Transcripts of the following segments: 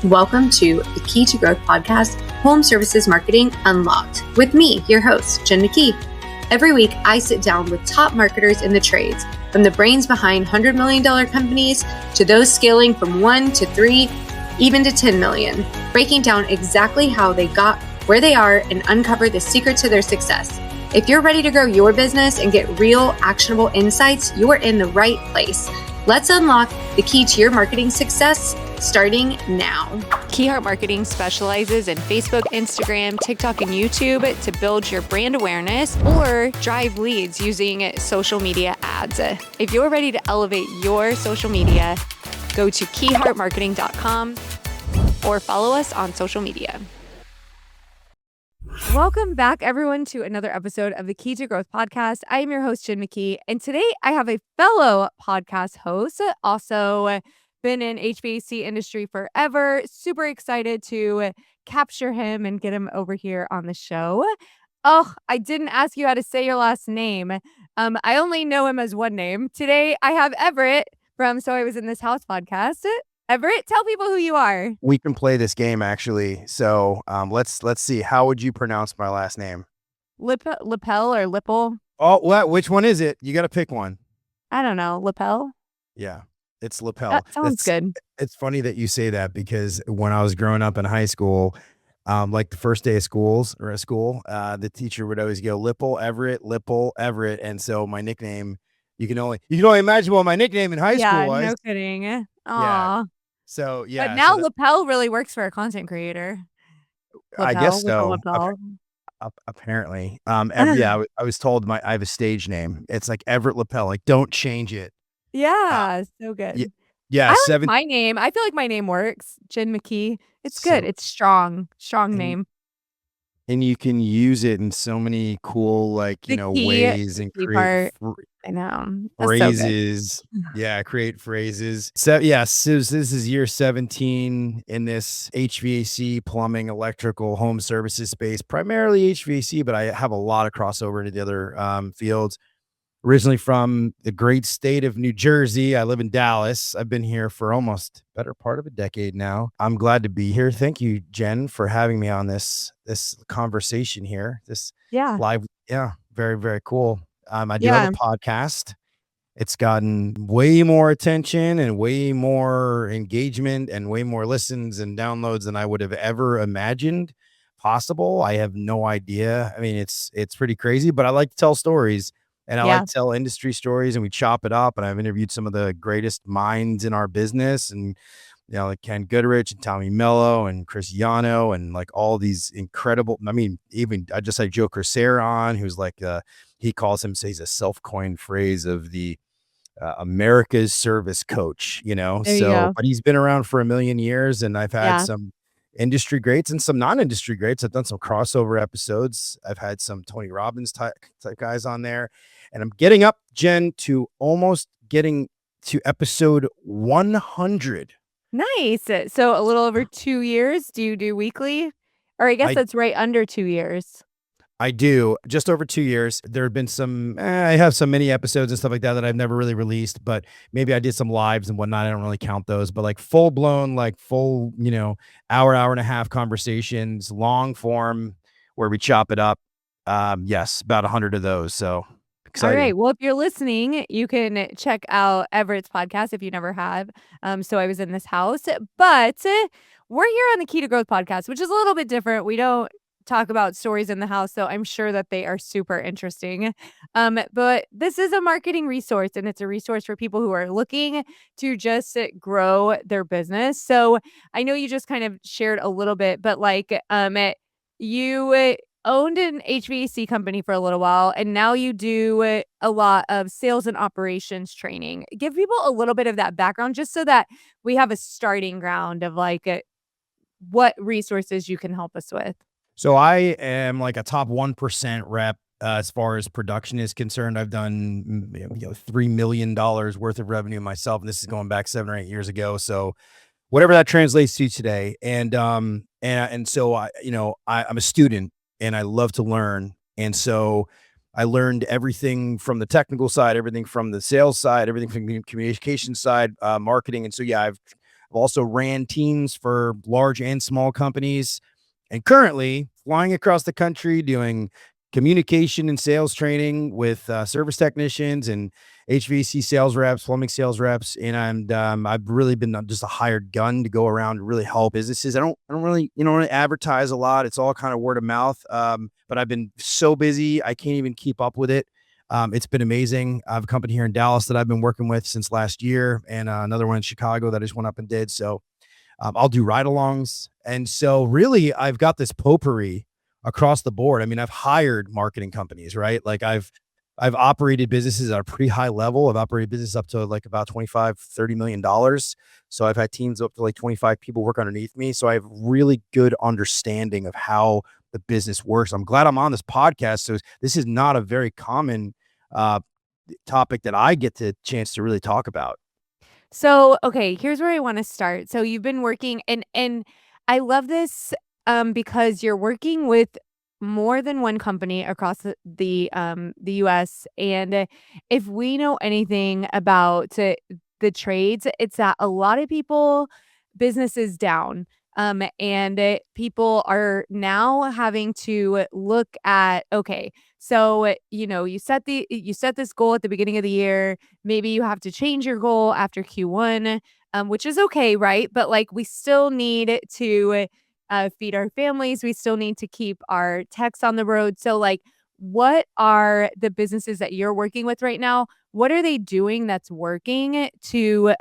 Welcome to the Key to Growth podcast, Home Services Marketing Unlocked, with me, your host, Jen McKee. Every week, I sit down with top marketers in the trades, from the brains behind $100 million companies to those scaling from 1 to 3, even to 10 million, breaking down exactly how they got where they are and uncover the secret to their success. If you're ready to grow your business and get real, actionable insights, you're in the right place. Let's unlock the key to your marketing success, starting now. Keyheart Marketing specializes in Facebook, Instagram, TikTok, and YouTube to build your brand awareness or drive leads using social media ads. If you're ready to elevate your social media, go to keyheartmarketing.com or follow us on social media. Welcome back, everyone, to another episode of the Key to Growth podcast. I am your host, Jen McKee, and today I have a fellow podcast host, also been in HVAC industry forever. Super excited to capture him and get him over here on the show. Oh, I didn't ask you how to say your last name. I only know him as one name. Today I have Everett from So I Was in This House podcast. Everett, tell people who you are. We can play this game actually. So let's see. How would you pronounce my last name? Lippel or Lippel? Oh, what? Which one is it? You got to pick one. I don't know. Lippel? Yeah, it's Lippel. That sounds good. It's funny that you say that because when I was growing up in high school, like the first day of school, the teacher would always go Lippel, Everett. And so my nickname, you can only imagine what my nickname in high school was. No kidding. Aw. Yeah. So yeah. But now Lippel really works for a content creator. I guess so. Apparently. I was told I have a stage name. It's like Everett Lippel. Like, don't change it. Yeah, so good. Yeah. I like my name. I feel like my name works. Jen McKee. It's good. It's strong name. And you can use it in so many cool, ways and create I know. phrases. So create phrases. So this is year 17 in this HVAC, plumbing, electrical, home services space, primarily HVAC, but I have a lot of crossover into the other fields. Originally from the great state of New Jersey. I live in Dallas. I've been here for almost better part of a decade now. I'm glad to be here. Thank you, Jen, for having me on this conversation here. Live. Yeah. Very, very cool. I do have a podcast. It's gotten way more attention and way more engagement and way more listens and downloads than I would have ever imagined possible. I have no idea. I mean, it's pretty crazy, but I like to tell stories. And I like to tell industry stories, and we chop it up. And I've interviewed some of the greatest minds in our business, and like Ken Goodrich and Tommy Mello and Chris Yano, and like all these incredible. I mean, even I just had Joe Corsair on, who's like he calls him, says a self-coined phrase of the America's service coach. But he's been around for a million years, and I've had some industry greats and some non-industry greats. I've done some crossover episodes. I've had some Tony Robbins type guys on there. And I'm getting up, Jen, to almost getting to episode 100. Nice. So a little over 2 years. Do you do weekly? Or I guess that's right under 2 years. I do. Just over 2 years. There have been some, I have some mini episodes and stuff like that I've never really released, but maybe I did some lives and whatnot. I don't really count those, but like full blown, hour and a half conversations, long form where we chop it up. Yes, about 100 of those. So exciting. All right. Well, if you're listening, you can check out Everett's podcast if you never have. So I Was in This House, but we're here on the Key to Growth podcast, which is a little bit different. We don't talk about stories in the house, so I'm sure that they are super interesting. But this is a marketing resource, and it's a resource for people who are looking to just grow their business. So I know you just kind of shared a little bit, but you owned an HVAC company for a little while, and now you do a lot of sales and operations training. Give people a little bit of that background just so that we have a starting ground of what resources you can help us with. So I am like a top 1% rep as far as production is concerned. I've done $3 million worth of revenue myself, and this is going back 7 or 8 years ago. So whatever that translates to today. And so I'm a student, and I love to learn. And so I learned everything from the technical side, everything from the sales side, everything from the communication side, marketing. And so, I've also ran teams for large and small companies, and currently flying across the country doing communication and sales training with service technicians and HVAC sales reps, plumbing sales reps, and I've really been just a hired gun to go around and really help businesses. I don't really really advertise a lot. It's all kind of word of mouth. But I've been so busy I can't even keep up with it. It's been amazing. I have a company here in Dallas that I've been working with since last year, and another one in Chicago that I just went up and did. So I'll do ride-alongs, and so really I've got this potpourri across the board. I mean, I've hired marketing companies, right? Like I've operated businesses at a pretty high level. I've operated business up to like about 25, $30 million. So I've had teams up to like 25 people work underneath me. So I have really good understanding of how the business works. I'm glad I'm on this podcast. So this is not a very common uh, topic that I get the chance to really talk about. So, okay, here's where I want to start. So you've been working and I love this because you're working with more than one company across the US, and if we know anything about the trades, it's that a lot of people business is down. And people are now having to look at, okay, so you set this goal at the beginning of the year. Maybe you have to change your goal after Q1, which is okay, right? But like we still need to feed our families. We still need to keep our techs on the road. So like, what are the businesses that you're working with right now? What are they doing that's working to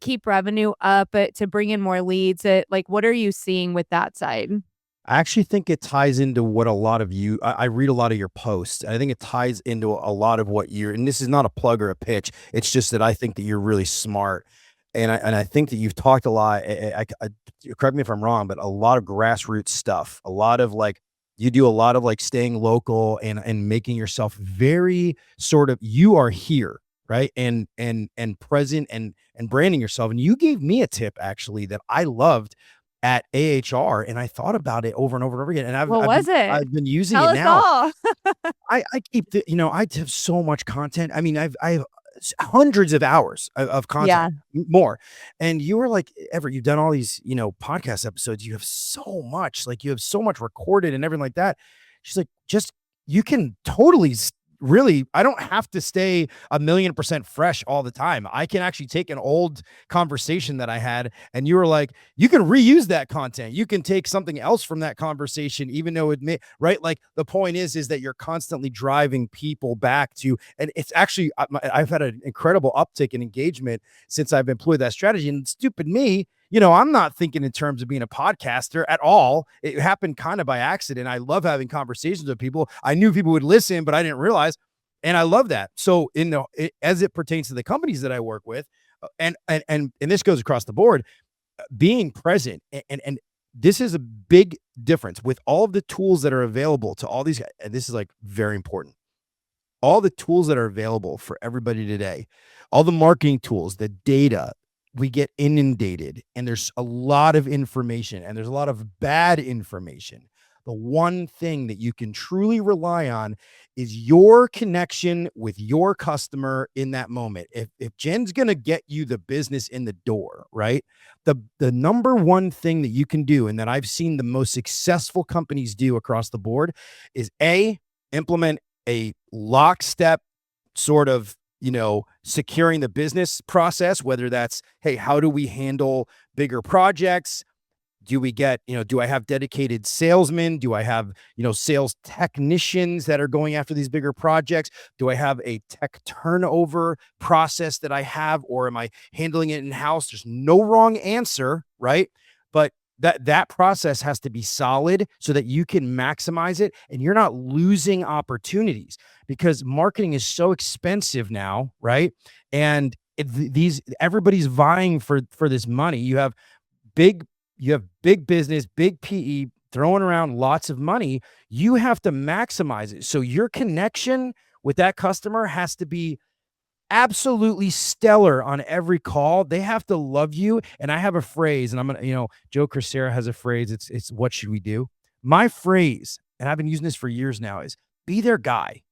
keep revenue up, to bring in more leads? Like, what are you seeing with that side? I actually think it ties into what a lot of you, I read a lot of your posts. And I think it ties into a lot of what you're, and this is not a plug or a pitch. It's just that I think that you're really smart. And I think that you've talked a lot. Correct me if I'm wrong, but a lot of grassroots stuff, a lot of like, you do a lot of like staying local and making yourself very sort of, you are here, right? And present and branding yourself. And you gave me a tip actually that I loved at AHR, and I thought about it over and over and over again. And What was it? I've been using Tell it us now. all. I keep I have so much content. I mean, I have hundreds of hours of Yeah. content more. And you were like, Everett, you've done all these, podcast episodes. You have so much, like you have so much recorded and everything like that. She's like, just, you can totally really, I don't have to stay 1,000,000% fresh all the time. I can actually take an old conversation that I had, and you were like, you can reuse that content. You can take something else from that conversation, even though it may, right? Like the point is that you're constantly driving people back to, and it's actually, I've had an incredible uptick in engagement since I've employed that strategy. And stupid me, I'm not thinking in terms of being a podcaster at all. It happened kind of by accident. I love having conversations with people. I knew people would listen, but I didn't realize. And I love that. So as it pertains to the companies that I work with, and this goes across the board, being present and this is a big difference with all of the tools that are available to all these guys. And this is like very important. All the tools that are available for everybody today, all the marketing tools, the data, we get inundated, and there's a lot of information, and there's a lot of bad information. The one thing that you can truly rely on is your connection with your customer in that moment. If Jen's going to get you the business in the door, right? The number one thing that you can do, and that I've seen the most successful companies do across the board, is implement a lockstep sort of securing the business process, whether that's, hey, how do we handle bigger projects? Do we get, do I have dedicated salesmen? Do I have, sales technicians that are going after these bigger projects? Do I have a tech turnover process that I have, or am I handling it in-house? There's no wrong answer, right? But that process has to be solid so that you can maximize it and you're not losing opportunities, because marketing is so expensive now, right? And everybody's vying for this money. You have big business, big PE throwing around lots of money. You have to maximize it. So your connection with that customer has to be absolutely stellar on every call. They have to love you. And I have a phrase, and I'm going to, Joe Crisera has a phrase. It's what should we do? My phrase, and I've been using this for years now, is be their guy.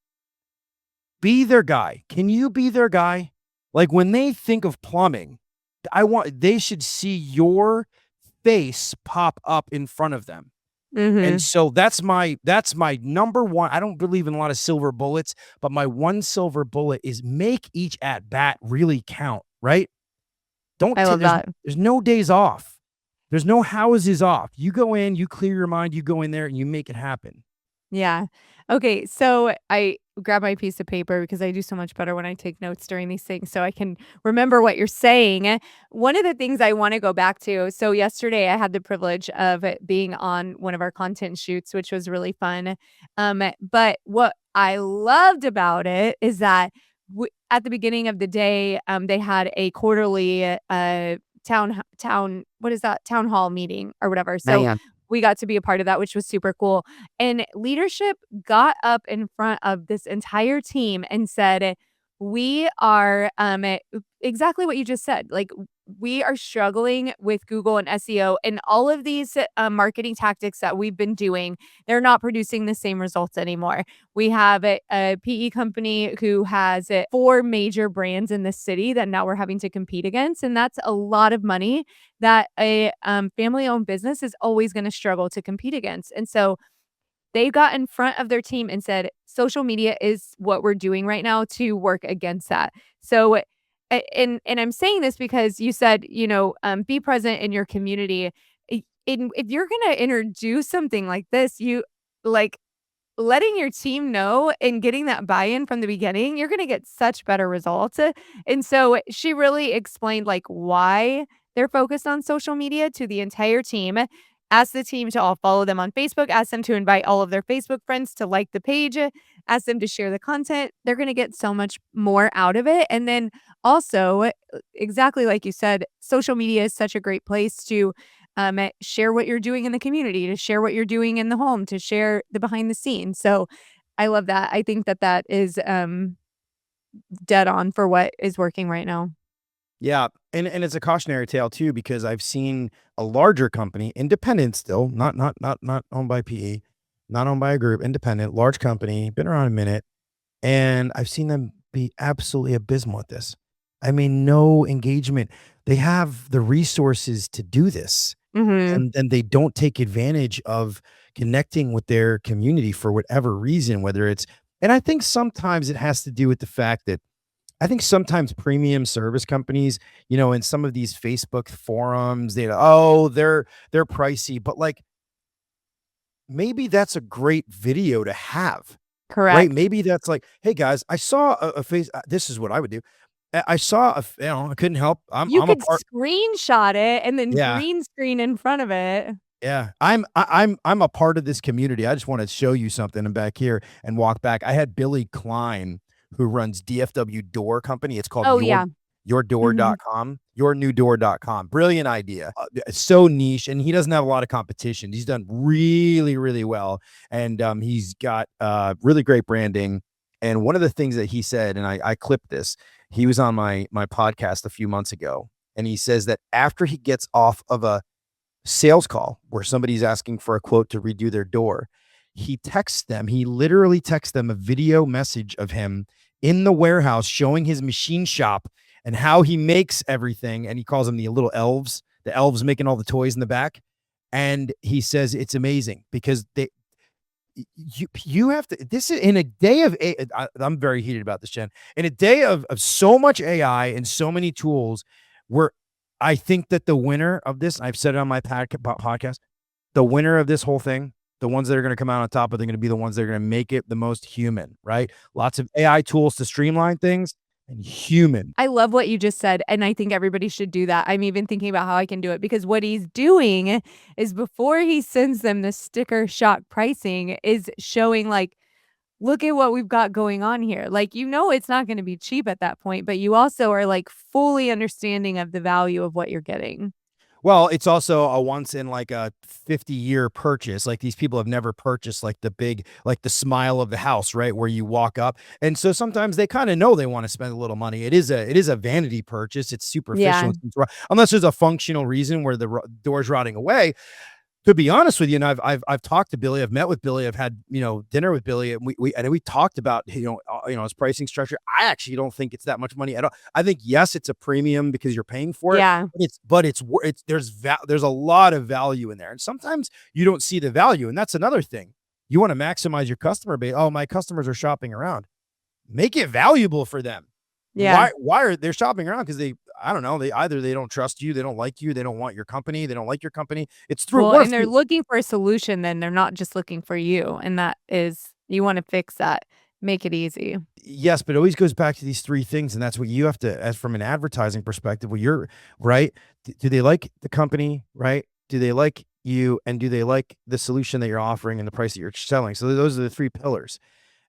Be their guy. Can you be their guy? Like when they think of plumbing, they should see your face pop up in front of them. And so that's my number one. I don't believe in a lot of silver bullets, but my one silver bullet is make each at bat really count, right? I love that. There's no days off. There's no houses off. You go in, you clear your mind, you go in there and you make it happen. Yeah. Okay. So I grab my piece of paper because I do so much better when I take notes during these things so I can remember what you're saying. One of the things I want to go back to. So yesterday I had the privilege of being on one of our content shoots, which was really fun. But what I loved about it is that at the beginning of the day, they had a quarterly town hall meeting or whatever. So we got to be a part of that, which was super cool. And leadership got up in front of this entire team and said, we are exactly what you just said. Like, we are struggling with Google and SEO and all of these marketing tactics that we've been doing. They're not producing the same results anymore. We have a PE company who has 4 major brands in the city that now we're having to compete against. And that's a lot of money that a family-owned business is always going to struggle to compete against. And so they got in front of their team and said, social media is what we're doing right now to work against that. So, and I'm saying this because you said, be present in your community. If you're going to introduce something like this, you like letting your team know and getting that buy-in from the beginning, you're going to get such better results. And so she really explained like why they're focused on social media to the entire team. Ask the team to all follow them on Facebook. Ask them to invite all of their Facebook friends to like the page. Ask them to share the content. They're going to get so much more out of it. And then also, exactly like you said, social media is such a great place to share what you're doing in the community, to share what you're doing in the home, to share the behind the scenes. So I love that. I think that is dead on for what is working right now. Yeah. And it's a cautionary tale too, because I've seen a larger company, independent still, not owned by PE, not owned by a group, independent, large company, been around a minute. And I've seen them be absolutely abysmal at this. I mean, no engagement. They have the resources to do this. And they don't take advantage of connecting with their community for whatever reason, whether it's, and I think sometimes it has to do with the fact that I think sometimes premium service companies, in some of these Facebook forums, they're pricey, but like maybe that's a great video to have. Correct. Right? Maybe that's like, hey guys, I saw a face. This is what I would do. I saw I couldn't help. You could screenshot it and then Yeah. green screen in front of it. Yeah, I'm a part of this community. I just want to show you something. I'm back here and walk back. I had Billy Klein, who runs DFW Door Company. It's called yourdoor.com, yournewdoor.com. Brilliant idea. So niche, and he doesn't have a lot of competition. He's done really, really well, and he's got really great branding. And one of the things that he said, and I clipped this, he was on my podcast a few months ago, and he says that after he gets off of a sales call where somebody's asking for a quote to redo their door, he literally texts them a video message of him in the warehouse showing his machine shop and how he makes everything. And he calls them the little elves, the elves making all the toys in the back. And he says it's amazing because you have to, this is in a day of, I'm very heated about this, Jen, in a day of so much AI and so many tools, where I think that the winner of this, I've said it on my podcast, the winner of this whole thing, the ones that are going to come out on top are going to be the ones that are going to make it the most human, right? Lots of AI tools to streamline things and human. I love what you just said. And I think everybody should do that. I'm even thinking about how I can do it, because what he's doing is before he sends them the sticker shock pricing is showing like, look at what we've got going on here. Like, it's not going to be cheap at that point, but you also are like fully understanding of the value of what you're getting. Well, it's also a once in like a 50-year purchase. Like, these people have never purchased like the big, like the smile of the house, right? Where you walk up. And so sometimes they kind of know they want to spend a little money. It is a vanity purchase. It's superficial. Yeah. Unless there's a functional reason where the door's rotting away. To be honest with you, and I've talked to Billy, I've met with Billy, I've had, dinner with Billy, and we talked about, his pricing structure. I actually don't think it's that much money at all. I think, yes, it's a premium because you're paying for it. Yeah. But there's a lot of value in there. And sometimes you don't see the value. And that's another thing. You want to maximize your customer base. Oh, my customers are shopping around. Make it valuable for them. Yeah. Why are they shopping around? Because I don't know, they don't trust you, they don't like you, they don't want your company, they don't like your company. It's through Well, and they're looking for a solution, then they're not just looking for you. And that is, you want to fix that, make it easy. Yes, but it always goes back to these three things. And that's what you have to, as from an advertising perspective, well, you're right. Do they like the company? Right? Do they like you? And do they like the solution that you're offering and the price that you're selling? So those are the three pillars.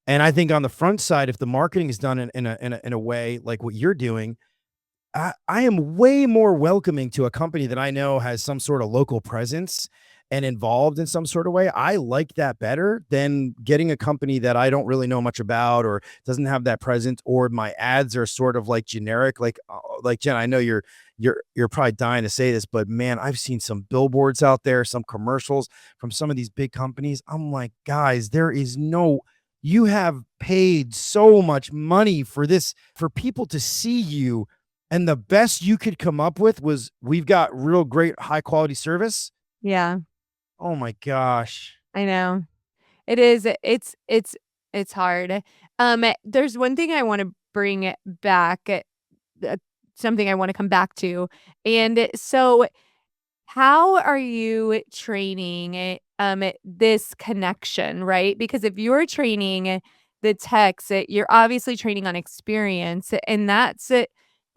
And I think on the front side, if the marketing is done in a way like what you're doing, I am way more welcoming to a company that I know has some sort of local presence and involved in some sort of way. I like that better than getting a company that I don't really know much about or doesn't have that presence, or my ads are sort of like generic. Like Jen, I know you're probably dying to say this, but man, I've seen some billboards out there, some commercials from some of these big companies. I'm like, guys, you have paid so much money for this, for people to see you. And the best you could come up with was, we've got real great high quality service. Yeah. Oh my gosh. I know. It is. It's hard. There's one thing I want to bring back, something I want to come back to. And so how are you training this connection, right? Because if you're training the techs, you're obviously training on experience, and that's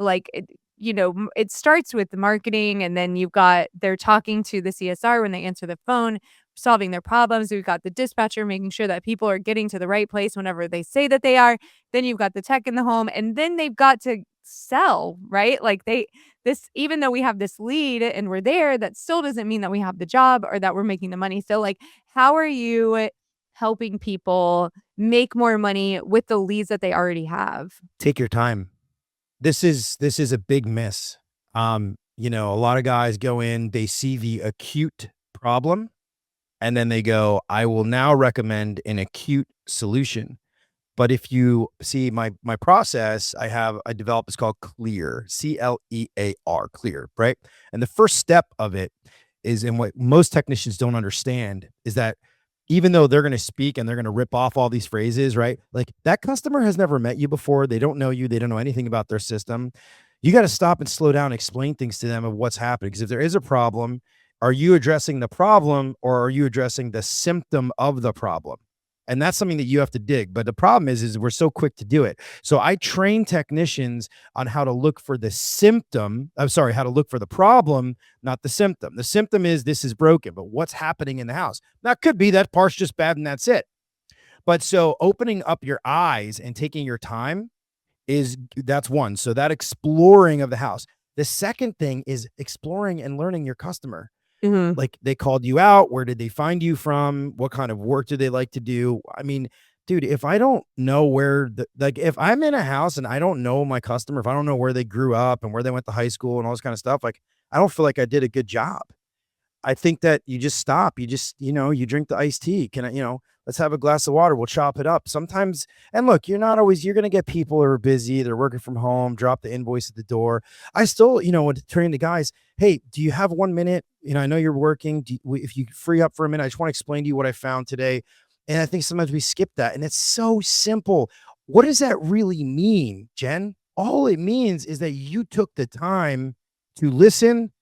like it starts with the marketing, and then they're talking to the CSR when they answer the phone, solving their problems. We've got the dispatcher making sure that people are getting to the right place whenever they say that they are. Then you've got the tech in the home, and then they've got to sell, right? Like even though we have this lead and we're there, that still doesn't mean that we have the job or that we're making the money. So like, how are you helping people make more money with the leads that they already have? Take your time. This is a big miss. A lot of guys go in, they see the acute problem, and then they go, I will now recommend an acute solution. But if you see my process, I developed, it's called CLEAR, CLEAR, CLEAR, right? And the first step of it is, and what most technicians don't understand, is that even though they're going to speak and they're going to rip off all these phrases, right? Like, that customer has never met you before. They don't know you. They don't know anything about their system. You got to stop and slow down and explain things to them of what's happening. Because if there is a problem, are you addressing the problem or are you addressing the symptom of the problem? And that's something that you have to dig. But the problem is we're so quick to do it. So I train technicians on how to look for the symptom. How to look for the problem, not the symptom. The symptom is this is broken, but what's happening in the house? That could be that part's just bad and that's it. But so opening up your eyes and taking your time that's one. So that exploring of the house. The second thing is exploring and learning your customer. Mm-hmm. Like, they called you out. Where did they find you from? What kind of work do they like to do? I mean, dude, if I don't know if I'm in a house and I don't know my customer, if I don't know where they grew up and where they went to high school and all this kind of stuff, like, I don't feel like I did a good job. I think that you just stop. You just, you drink the iced tea. Let's have a glass of water. We'll chop it up sometimes. And look, you're going to get people who are busy. They're working from home, drop the invoice at the door. I still, would train the guys. Hey, do you have 1 minute? I know you're working. If you free up for a minute, I just want to explain to you what I found today. And I think sometimes we skip that. And it's so simple. What does that really mean, Jen? All it means is that you took the time to listen,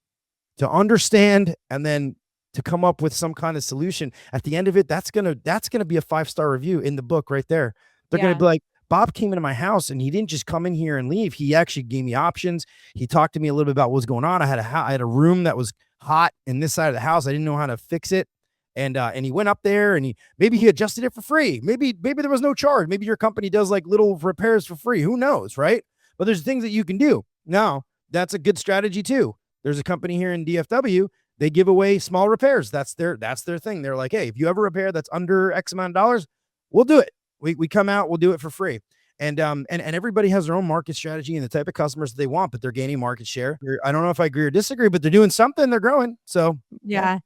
to understand, and then to come up with some kind of solution. At the end of it, that's gonna be a 5-star review in the book right there. They're gonna be like, Bob came into my house and he didn't just come in here and leave. He actually gave me options. He talked to me a little bit about what was going on. I had a room that was hot in this side of the house. I didn't know how to fix it. And he went up there and maybe he adjusted it for free. Maybe there was no charge. Maybe your company does like little repairs for free. Who knows, right? But there's things that you can do. Now, that's a good strategy too. There's a company here in DFW. They give away small repairs. That's their thing. They're like, hey, if you have a repair that's under X amount of dollars, we'll do it. We come out, we'll do it for free. And everybody has their own market strategy and the type of customers that they want, but they're gaining market share. I don't know if I agree or disagree, but they're doing something. They're growing. So yeah.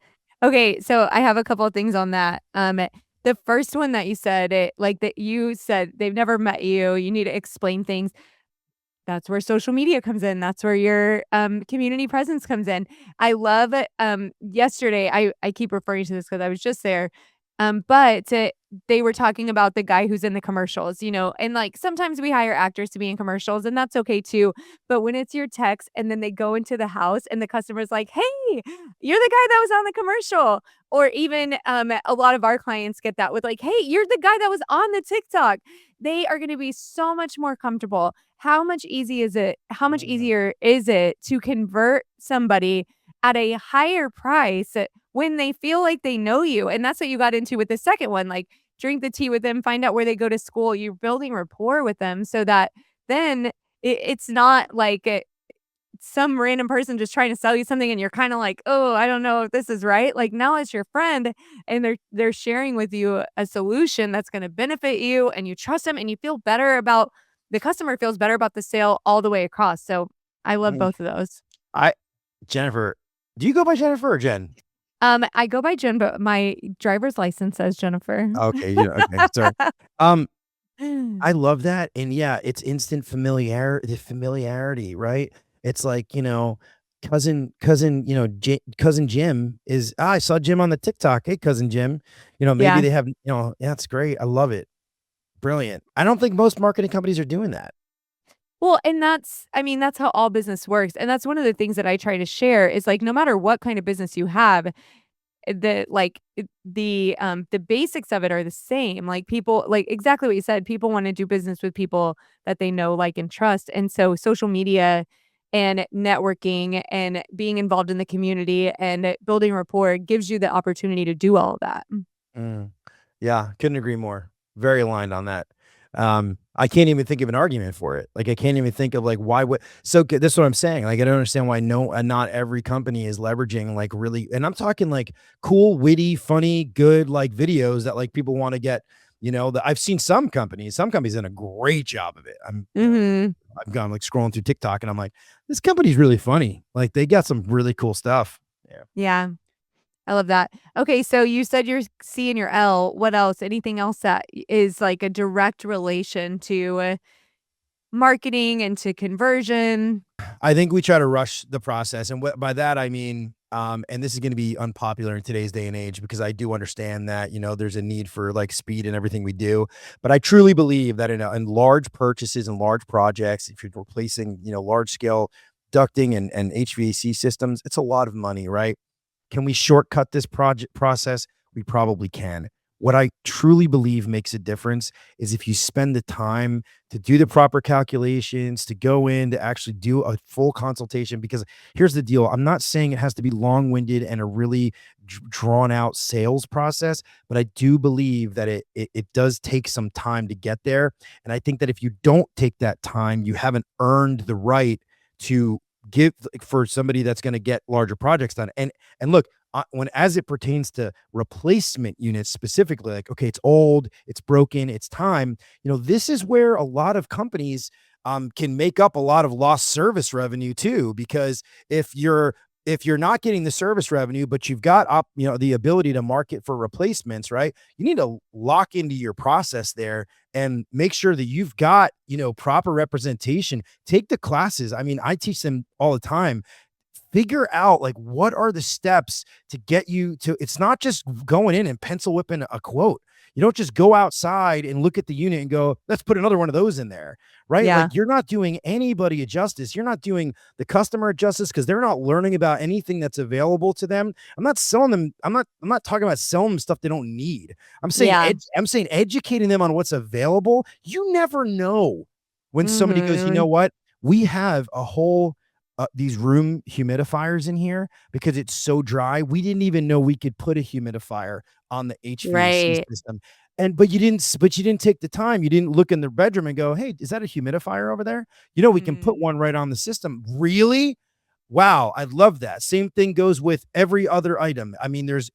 Okay, so I have a couple of things on that. The first one that you said, that you said they've never met you. You need to explain things. That's where social media comes in. That's where your community presence comes in. I love it. Yesterday, I keep referring to this because I was just there. But they were talking about the guy who's in the commercials, and like sometimes we hire actors to be in commercials, and that's okay too. But when it's your text and then they go into the house and the customer's like, "Hey, you're the guy that was on the commercial," or even a lot of our clients get that with like, "Hey, you're the guy that was on the TikTok." They are going to be so much more comfortable. How much easy is it? How much Mhm. easier is it to convert somebody at a higher price when they feel like they know you? And that's what you got into with the second one. Like, drink the tea with them, find out where they go to school. You're building rapport with them so that then it's not like some random person just trying to sell you something and you're kind of like, "Oh, I don't know if this is right." Like now it's your friend and they're sharing with you a solution that's going to benefit you and you trust them and you feel better about the customer feels better about the sale all the way across. So I love Mhm. both of those. I Jennifer, do you go by Jennifer or Jen? I go by Jen, but my driver's license says Jennifer. Okay, okay, sorry. Um, I love that, and yeah, it's instant familiarity, right? It's like, cousin, cousin Jim is, I saw Jim on the TikTok. Hey, cousin Jim. Maybe Yeah. they have, yeah, that's great. I love it. Brilliant. I don't think most marketing companies are doing that. Well, and I mean, that's how all business works. And that's one of the things that I try to share is like no matter what kind of business you have, the basics of it are the same. Like people like exactly what you said, people want to do business with people that they know, like, and trust. And so social media and networking and being involved in the community and building rapport gives you the opportunity to do all of that. Mm. Yeah, couldn't agree more. Very aligned on that. I can't even think of an argument for it. Like, I can't even think of like why would this is what I'm saying. Like, I don't understand why not every company is leveraging like really, and I'm talking like cool, witty, funny, good like videos that like people want to get. That I've seen some companies done a great job of it. Mhm. I've gone like scrolling through TikTok and I'm like, this company's really funny. Like, they got some really cool stuff. Yeah. Yeah. I love that. Okay, so you said your C and your L. What else? Anything else that is like a direct relation to marketing and to conversion? I think we try to rush the process, and by that I mean, and this is going to be unpopular in today's day and age because I do understand that there's a need for like speed in everything we do, but I truly believe that in large purchases and large projects, if you're replacing large scale ducting and HVAC systems, it's a lot of money, right? Can we shortcut this project process? We probably can. What I truly believe makes a difference is if you spend the time to do the proper calculations, to go in, to actually do a full consultation. Because here's the deal, I'm not saying it has to be long winded and a really drawn out sales process, but I do believe that it does take some time to get there. And I think that if you don't take that time, you haven't earned the right to give for somebody that's going to get larger projects done. And look, when as it pertains to replacement units specifically, like, okay, it's old, it's broken, it's time. This is where a lot of companies can make up a lot of lost service revenue too, because if you're not getting the service revenue, but you've got the ability to market for replacements, right? You need to lock into your process there and make sure that you've got proper representation. Take the classes. I mean, I teach them all the time. Figure out like what are the steps to get you to, it's not just going in and pencil whipping a quote. You don't just go outside and look at the unit and go, let's put another one of those in there, right? Yeah. Like, you're not doing anybody a justice. You're not doing the customer a justice because they're not learning about anything that's available to them. I'm not selling them. I'm not talking about selling them stuff they don't need. Yeah. I'm saying educating them on what's available. You never know when somebody goes, you know Mhm. what? We have a whole these room humidifiers in here because it's so dry. We didn't even know we could put a humidifier on the HVAC Right. system. But you didn't take the time. You didn't look in their bedroom and go, "Hey, is that a humidifier over there?" We can put Mhm. one right on the system. Really? Wow, I love that. Same thing goes with every other item. I mean, there's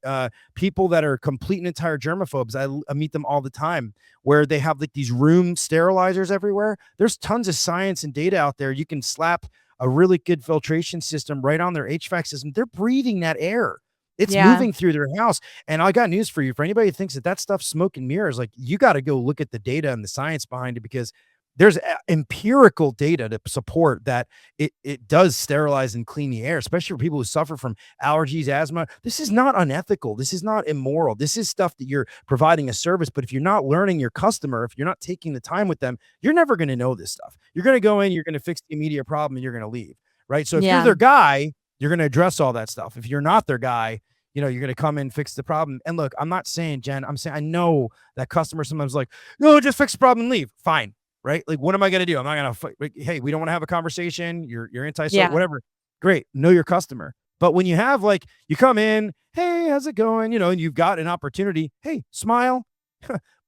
people that are complete and entire germaphobes. I meet them all the time where they have like these room sterilizers everywhere. There's tons of science and data out there. You can slap a really good filtration system right on their HVAC system. They're breathing that air. It's Yeah. moving through their house. And I got news for you. For anybody who thinks that stuff's smoke and mirrors, like, you got to go look at the data and the science behind it, because there's empirical data to support that it does sterilize and clean the air, especially for people who suffer from allergies, asthma. This is not unethical. This is not immoral. This is stuff that you're providing a service. But if you're not learning your customer, if you're not taking the time with them, you're never going to know this stuff. You're going to go in, you're going to fix the immediate problem, and you're going to leave. Right. So if you're Yeah. their guy, you're going to address all that stuff. If you're not their guy, you're going to come in, fix the problem. And look, I'm not saying, Jen, I'm saying, I know that customers sometimes like, no, just fix the problem and leave. Fine. Right? Like, what am I going to do? I'm not going to fight. Like, hey, we don't want to have a conversation. You're anti-social, Yeah. whatever. Great. Know your customer. But when you have, like, you come in, hey, how's it going? And you've got an opportunity. Hey, smile,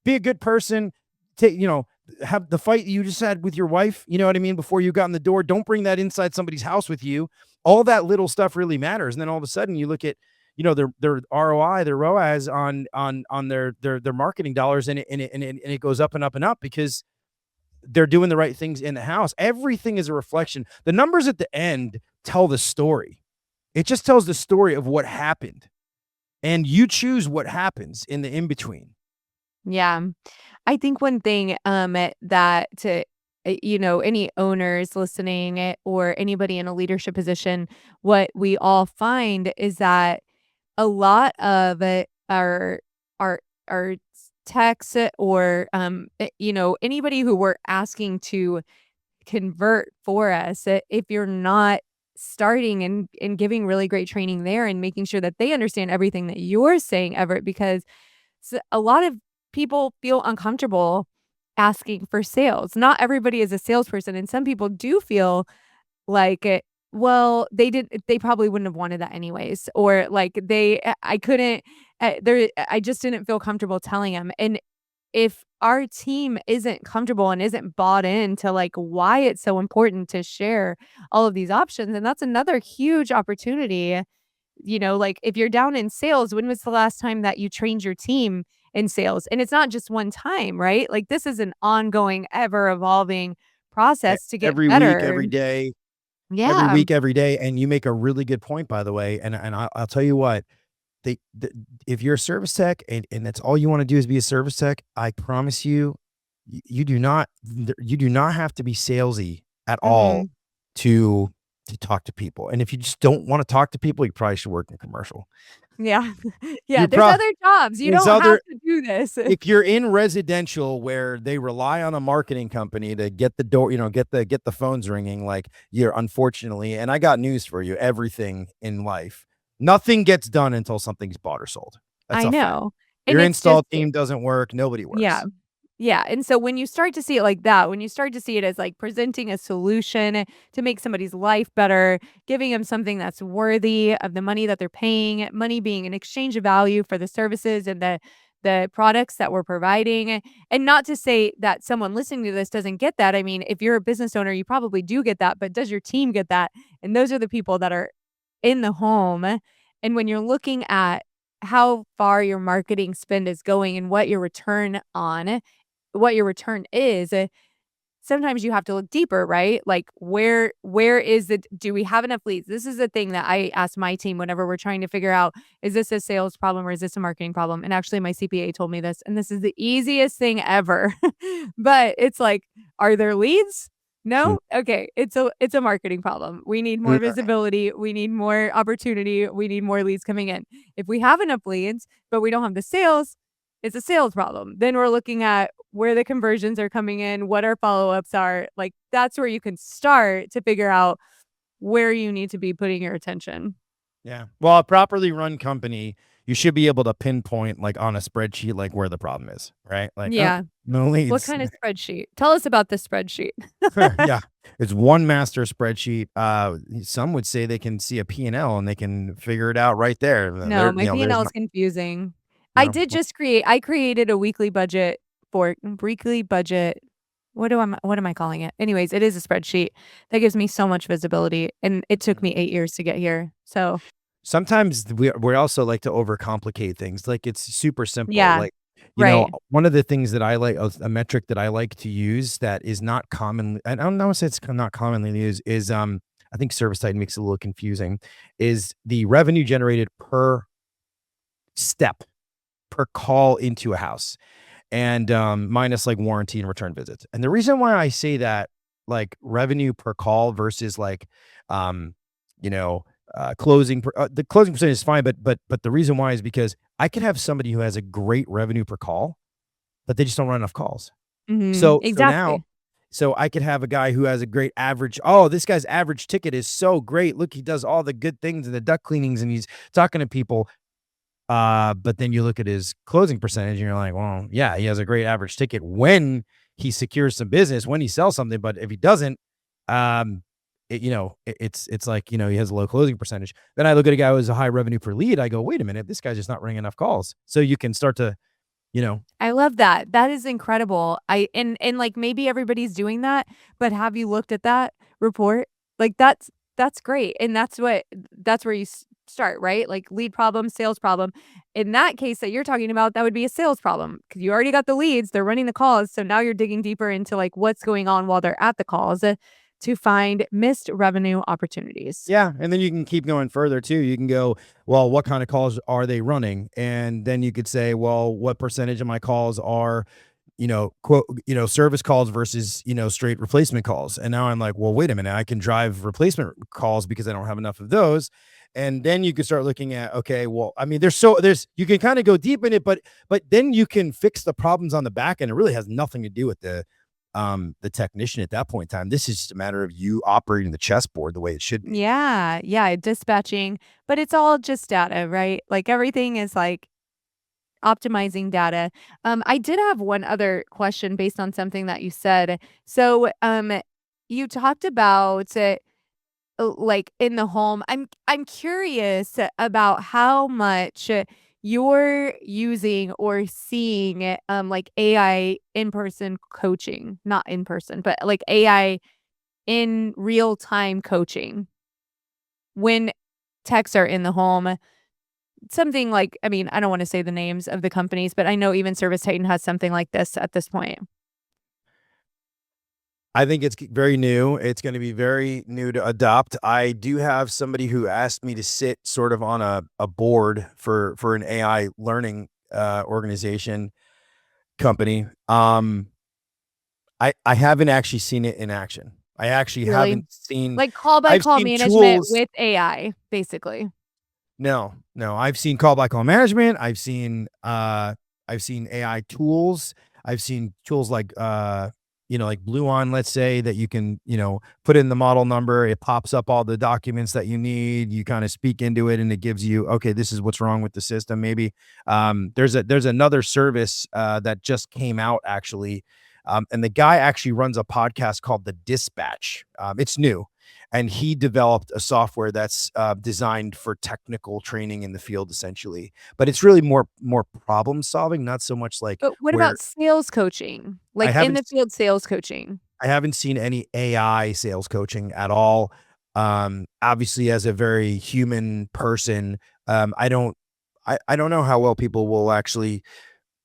be a good person. Take, have the fight you just had with your wife. You know what I mean? Before you got in the door, don't bring that inside somebody's house with you. All that little stuff really matters. And then all of a sudden you look at, their ROI, their ROAS on their marketing dollars, and it goes up and up and up, because they're doing the right things in the house. Everything is a reflection. The numbers at the end tell the story. It just tells the story of what happened, and you choose what happens in the in-between. Yeah. I think one thing that any owners listening, or anybody in a leadership position, what we all find is that a lot of our techs, or anybody who we're asking to convert for us, if you're not starting and giving really great training there and making sure that they understand everything that you're saying, Everett, because a lot of people feel uncomfortable asking for sales. Not everybody is a salesperson, and some people do feel like they probably wouldn't have wanted that anyways, or like I couldn't, I just didn't feel comfortable telling them. And if our team isn't comfortable and isn't bought into like why it's so important to share all of these options, then that's another huge opportunity. Like, if you're down in sales, when was the last time that you trained your team in sales? And it's not just one time, right? Like, this is an ongoing, ever evolving process to get Every better. week, every day, every Yeah. week, every day. And you make a really good point, by the way. And I'll tell you what, if you're a service tech and that's all you want to do is be a service tech, I promise you, you do not have to be salesy at all Mm-mm. to talk to people. And if you just don't want to talk to people, you probably should work in commercial. Yeah. Yeah. You There's other jobs. You there's don't other- have to do this. If you're in residential where they rely on a marketing company to get the door, get the phones ringing, like, you're unfortunately, and I got news for you, everything in life, nothing gets done until something's bought or sold. That's I a fact. know. And Your it's install just team doesn't work. Nobody works. Yeah. Yeah. And so when you start to see it like that, when you start to see it as like presenting a solution to make somebody's life better, giving them something that's worthy of the money that they're paying, money being an exchange of value for the services and the products that we're providing. And not to say that someone listening to this doesn't get that. I mean, if you're a business owner, you probably do get that, but does your team get that? And those are the people that are in the home. And when you're looking at how far your marketing spend is going and what your return is, sometimes you have to look deeper, right? Like, where is it? Do we have enough leads? This is the thing that I ask my team whenever we're trying to figure out, is this a sales problem or is this a marketing problem? And actually my CPA told me this, and this is the easiest thing ever. But it's like, are there leads? No? Okay. It's a marketing problem. We need more visibility. We need more opportunity. We need more leads coming in. If we have enough leads, but we don't have the sales, it's a sales problem. Then we're looking at where the conversions are coming in, what our follow-ups are. Like, that's where you can start to figure out where you need to be putting your attention. Yeah. Well, a properly run company, you should be able to pinpoint, like, on a spreadsheet, like, where the problem is, right? Like, Yeah. no leads. What kind of spreadsheet? Tell us about the spreadsheet. Yeah. It's one master spreadsheet. Some would say they can see a P&L and they can figure it out right there. No, my P&L is confusing. I created a weekly budget. What am I calling it? Anyways, it is a spreadsheet that gives me so much visibility, and it took me 8 years to get here. So sometimes we also like to overcomplicate things. Like, it's super simple. Yeah. Like, Right. one of the things that I like, a metric that I like to use that is not common, I don't know if it's not commonly used, is I think ServiceTitan makes it a little confusing, is the revenue generated per step per call into a house, and minus like warranty and return visits. And the reason why I say that, like revenue per call versus like, um, you know, the closing percentage is fine, but the reason why is because I could have somebody who has a great revenue per call, but they just don't run enough calls. So now, Exactly. so I could have a guy who has a great average. Oh, this guy's average ticket is so great. Look, he does all the good things and the duct cleanings, and he's talking to people. But then you look at his closing percentage and you're like, well, yeah, he has a great average ticket when he secures some business, when he sells something. But if he doesn't, um, it's like, he has a low closing percentage. Then I look at a guy who has a high revenue per lead. I go, wait a minute, this guy's just not running enough calls. So you can start to, you know, I love that. That is incredible. And like maybe everybody's doing that, but have you looked at that report? Like that's great. And that's where you start, right? Like lead problem, sales problem. In that case that you're talking about, that would be a sales problem because you already got the leads, they're running the calls. So now you're digging deeper into like what's going on while they're at the calls to find missed revenue opportunities. yeah. And then you can keep going further too. You can go, well, what kind of calls are they running? And then you could say, well, what percentage of my calls are, quote, service calls versus, straight replacement calls. And now I'm like, well, wait a minute, I can drive replacement calls because I don't have enough of those. And then you can start looking at, okay, well, I mean, you can kind of go deep in it, but then you can fix the problems on the back end. It really has nothing to do with the technician at that point in time. This is just a matter of you operating the chessboard the way it should be. Yeah, yeah, dispatching, but it's all just data, right? Like everything is like optimizing data. I did have one other question based on something that you said. So, you talked about like in the home. I'm curious about how much you're using or seeing like AI in-person coaching, not in person, but like AI in real time coaching when techs are in the home. Something like, I mean, I don't want to say the names of the companies, but I know even Service Titan has something like this at this point. I think it's very new. It's going to be very new to adopt. I do have somebody who asked me to sit sort of on a board for an AI learning organization company. I haven't actually seen it in action. I actually Really? haven't seen. Like call by I've call seen management tools. with AI, basically. No, I've seen call by call management. I've seen AI tools. I've seen tools like like Blue On, let's say, that you can, put in the model number, it pops up all the documents that you need, you kind of speak into it and it gives you, okay, this is what's wrong with the system. Maybe there's another service that just came out actually. And the guy actually runs a podcast called The Dispatch. It's new. And he developed a software that's designed for technical training in the field, essentially. But it's really more problem solving, not so much like But what where about sales coaching? I Like in haven't the field sales coaching? I haven't seen any AI sales coaching at all. Obviously, as a very human person, I don't know how well people will actually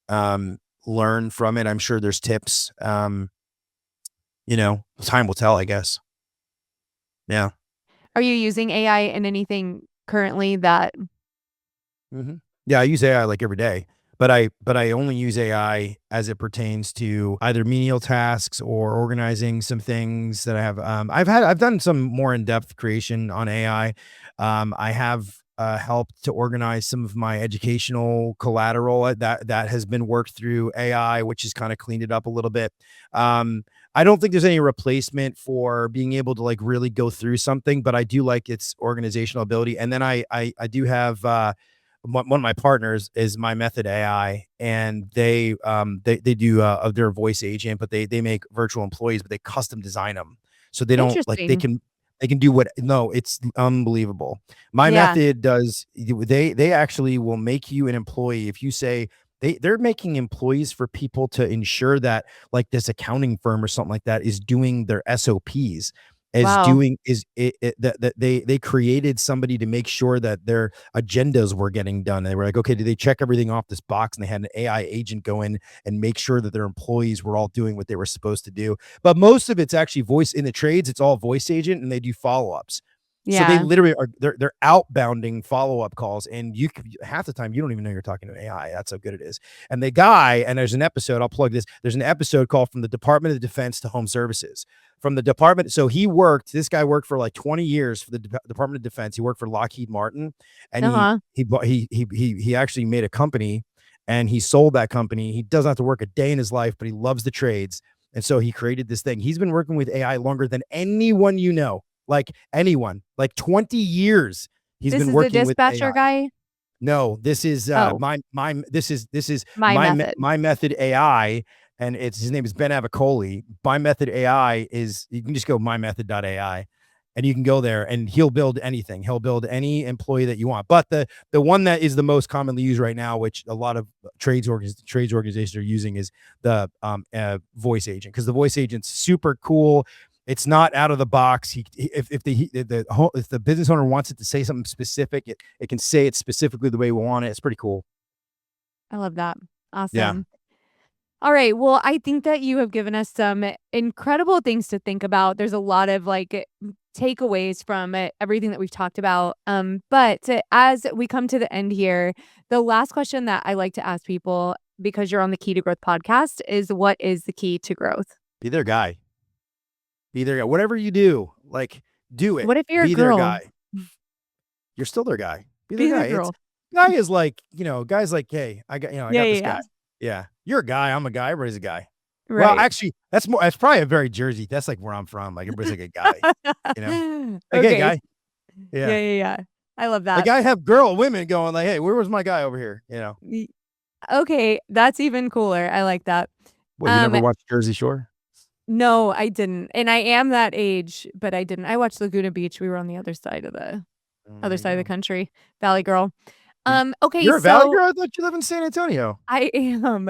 learn from it. I'm sure there's tips. Time will tell, I guess. Yeah. Are you using AI in anything currently that Mhm. Yeah, I use AI like every day, but I only use AI as it pertains to either menial tasks or organizing some things that I have. I've done some more in-depth creation on AI. I have helped to organize some of my educational collateral that has been worked through AI, which has kind of cleaned it up a little bit. I don't think there's any replacement for being able to like really go through something, but I do like its organizational ability. And then I do have one of my partners is My Method AI, and they do their voice agent, but they make virtual employees, but they custom design them. So they don't like interesting? they can do what no, it's unbelievable. My Yeah. Method does they actually will make you an employee if you say they're making employees for people to ensure that like this accounting firm or something like that is doing their SOPs, is Wow. doing is it that they created somebody to make sure that their agendas were getting done. They were like, okay, did they check everything off this box? And they had an AI agent go in and make sure that their employees were all doing what they were supposed to do. But most of it's actually voice in the trades. It's all voice agent, and they do follow-ups. So they Yeah. literally are they're outbounding follow-up calls, and half the time you don't even know you're talking to an AI. That's how good it is. And the guy, and there's an episode, I'll plug this. There's an episode called From the Department of Defense to Home Services. From the department, so this guy worked for like 20 years for the Department of Defense. He worked for Lockheed Martin, and Uh-huh. he actually made a company, and he sold that company. He doesn't have to work a day in his life, but he loves the trades. And so he created this thing. He's been working with AI longer than anyone you know. Like anyone, like 20 years he's This been is the working with dispatcher AI. guy? No, this is Oh, this is My Method. my method AI, and his name is Ben Avicoli. My Method AI is, you can just go mymethod.ai, and you can go there and he'll build anything. He'll build any employee that you want. But the one that is the most commonly used right now, which a lot of trades organizations are using, is the voice agent, because the voice agent's super cool. It's not out of the box. If the business owner wants it to say something specific, it can say it specifically the way we want it. It's pretty cool. I love that. Yeah. Awesome. All right. Well, I think that you have given us some incredible things to think about. There's a lot of takeaways from everything that we've talked about. But as we come to the end here, the last question that I like to ask people, because you're on the Key to Growth podcast, is what is the key to growth? Be their guy. Be their guy. Whatever you do, do it. What if you're Be a girl? their guy. You're still their guy. Be their Be guy. the girl. Guy is guys like, hey, I got this Yeah. guy. Yeah. You're a guy. I'm a guy. Everybody's a guy. Right. Well, actually, that's probably a very Jersey. That's like where I'm from. Like, everybody's like a guy, Like, Okay. hey, guy. Yeah. Yeah. I love that. Like, I have women going like, hey, where was my guy over here? Y- Okay, that's even cooler. I like that. What, you never watched Jersey Shore? No, I didn't. And I am that age, but I didn't. I watched Laguna Beach. We were on the other side of the country. Valley girl. Okay, You're a Valley girl? I thought you live in San Antonio. I am.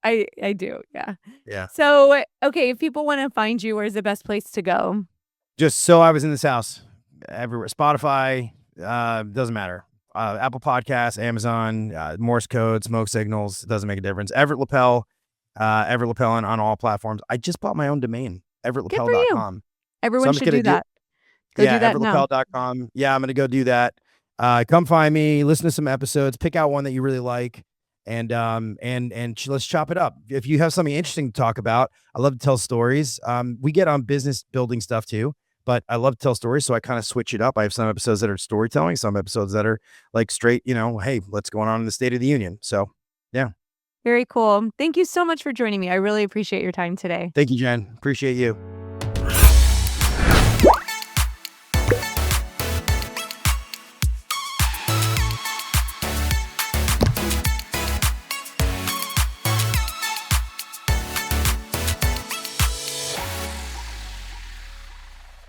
I do. Yeah. Yeah. So, okay, if people want to find you, where's the best place to go? Just so I was in this house everywhere. Spotify, doesn't matter. Apple Podcasts, Amazon, Morse code, smoke signals, it doesn't make a difference. Everett Lippel on all platforms. I just bought my own domain, everettlippel.com. Everyone should do that. Go do that now. everettlippel.com. Yeah, I'm going to go do that. Come find me, listen to some episodes, pick out one that you really like, and let's chop it up. If you have something interesting to talk about, I love to tell stories. We get on business building stuff too, but I love to tell stories, so I kind of switch it up. I have some episodes that are storytelling, some episodes that are like straight, hey, what's going on in the State of the Union? So, yeah. Very cool. Thank you so much for joining me. I really appreciate your time today. Thank you, Jen. Appreciate you.